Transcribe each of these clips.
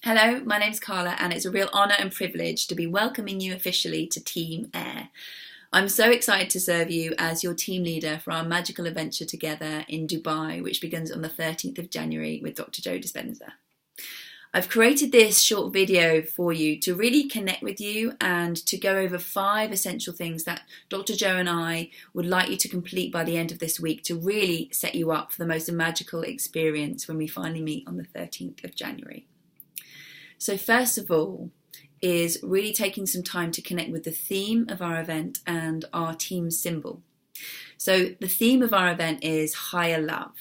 Hello, my name's Carla and it's a real honour and privilege to be welcoming you officially to Team Air. I'm so excited to serve you as your team leader for our magical adventure together in Dubai, which begins on the 13th of January with Dr. Joe Dispenza. I've created this short video for you to really connect with you and to go over 5 essential things that Dr. Joe and I would like you to complete by the end of this week to really set you up for the most magical experience when we finally meet on the 13th of January. So first of all is really taking some time to connect with the theme of our event and our team symbol. So the theme of our event is higher love.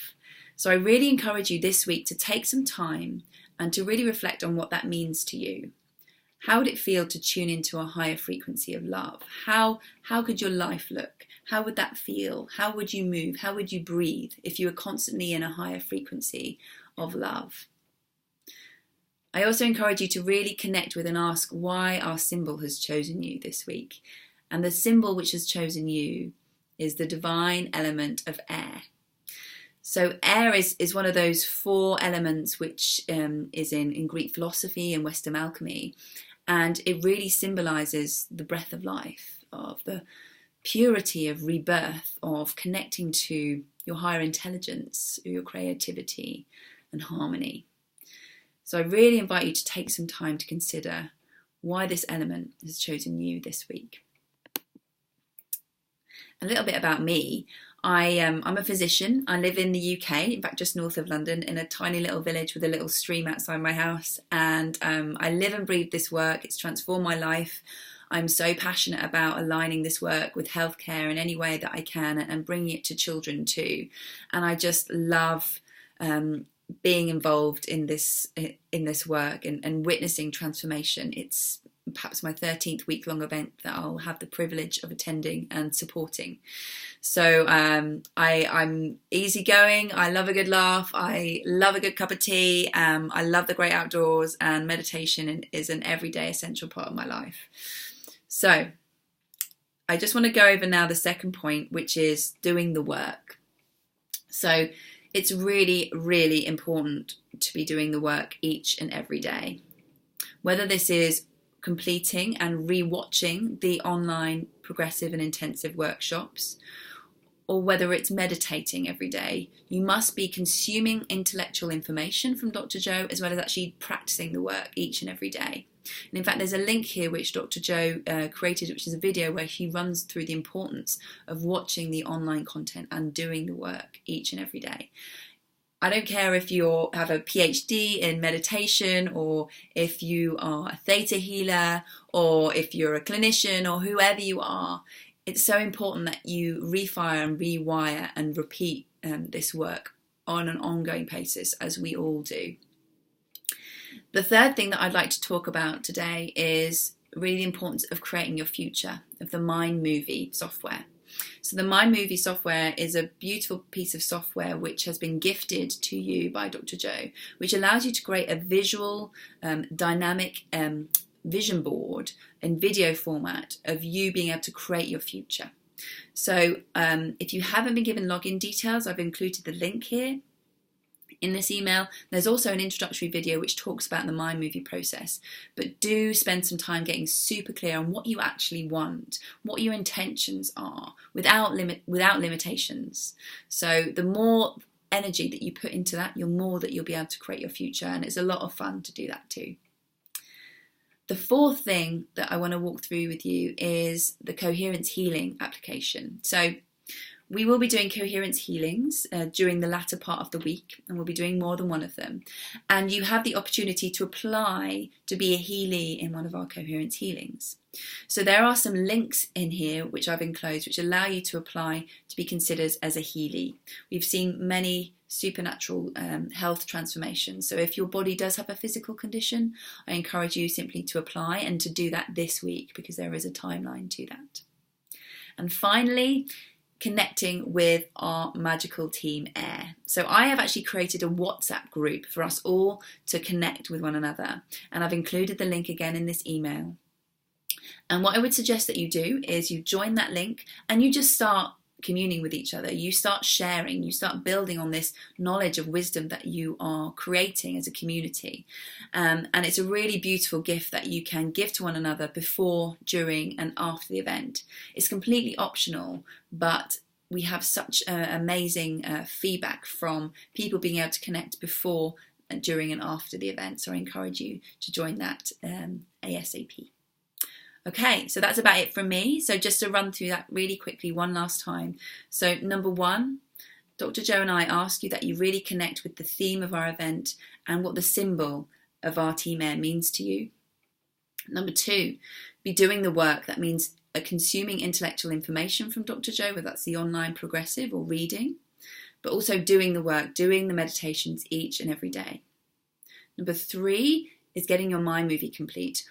So I really encourage you this week to take some time and to really reflect on what that means to you. How would it feel to tune into a higher frequency of love? How could your life look? How would that feel? How would you move? How would you breathe if you were constantly in a higher frequency of love? I also encourage you to really connect with and ask why our symbol has chosen you this week. And the symbol which has chosen you is the divine element of air. So air is one of those 4 elements which is in Greek philosophy and Western alchemy. And it really symbolises the breath of life, of the purity of rebirth, of connecting to your higher intelligence, your creativity and harmony. So I really invite you to take some time to consider why this element has chosen you this week. A little bit about me. I'm a physician. I live in the UK, in fact just north of London, in a tiny little village with a little stream outside my house. And I live and breathe this work. It's transformed my life. I'm so passionate about aligning this work with healthcare in any way that I can and bringing it to children too. And I just love being involved in this work and witnessing transformation. It's perhaps my 13th week-long event that I'll have the privilege of attending and supporting. So I'm easygoing. I love a good laugh. I love a good cup of tea. I love the great outdoors, and meditation is an everyday essential part of my life. So I just want to go over now the second point, which is doing the work. So it's really, really important to be doing the work each and every day. Whether this is completing and re-watching the online progressive and intensive workshops, or whether it's meditating every day, you must be consuming intellectual information from Dr. Joe as well as actually practicing the work each and every day. And in fact, there's a link here which Dr. Joe created, which is a video where he runs through the importance of watching the online content and doing the work each and every day. I don't care if you have a PhD in meditation, or if you are a theta healer, or if you're a clinician, or whoever you are. It's so important that you refire and rewire and repeat this work on an ongoing basis, as we all do. The third thing that I'd like to talk about today is really the importance of creating your future, of the Mind Movie software. So the Mind Movie software is a beautiful piece of software which has been gifted to you by Dr. Joe, which allows you to create a visual, dynamic vision board in video format of you being able to create your future. So if you haven't been given login details, I've included the link here in this email. There's also an introductory video which talks about the Mind Movie process, but do spend some time getting super clear on what you actually want, what your intentions are, without limitations. So the more energy that you put into that, the more that you'll be able to create your future, and it's a lot of fun to do that too. The fourth thing that I want to walk through with you is the Coherence Healing application. So we will be doing coherence healings during the latter part of the week, and we'll be doing more than one of them. And you have the opportunity to apply to be a Healy in one of our coherence healings. So there are some links in here which I've enclosed which allow you to apply to be considered as a Healy. We've seen many supernatural health transformations. So if your body does have a physical condition, I encourage you simply to apply and to do that this week, because there is a timeline to that. And finally, connecting with our magical team Air. So I have actually created a WhatsApp group for us all to connect with one another, and I've included the link again in this email. And what I would suggest that you do is you join that link and you just start communing with each other, you start sharing, you start building on this knowledge of wisdom that you are creating as a community. And it's a really beautiful gift that you can give to one another before, during, and after the event. It's completely optional, but we have such amazing feedback from people being able to connect before, during, and after the event. So I encourage you to join that ASAP. Okay, so that's about it from me. So just to run through that really quickly one last time. So number one, Dr. Jo and I ask you that you really connect with the theme of our event and what the symbol of our Team Air means to you. Number two, be doing the work. That means consuming intellectual information from Dr. Jo, whether that's the online progressive or reading, but also doing the work, doing the meditations each and every day. Number three is getting your mind movie complete,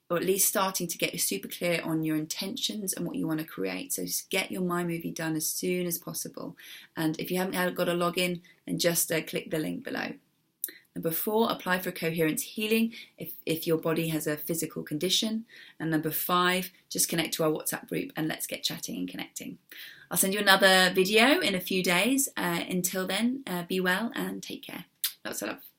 or at least starting to get super clear on your intentions and what you want to create. So just get your mind movie done as soon as possible. And if you haven't got a login, then just click the link below. Number four, apply for coherence healing if your body has a physical condition. And number five, just connect to our WhatsApp group and let's get chatting and connecting. I'll send you another video in a few days. Until then, be well and take care. Lots of love.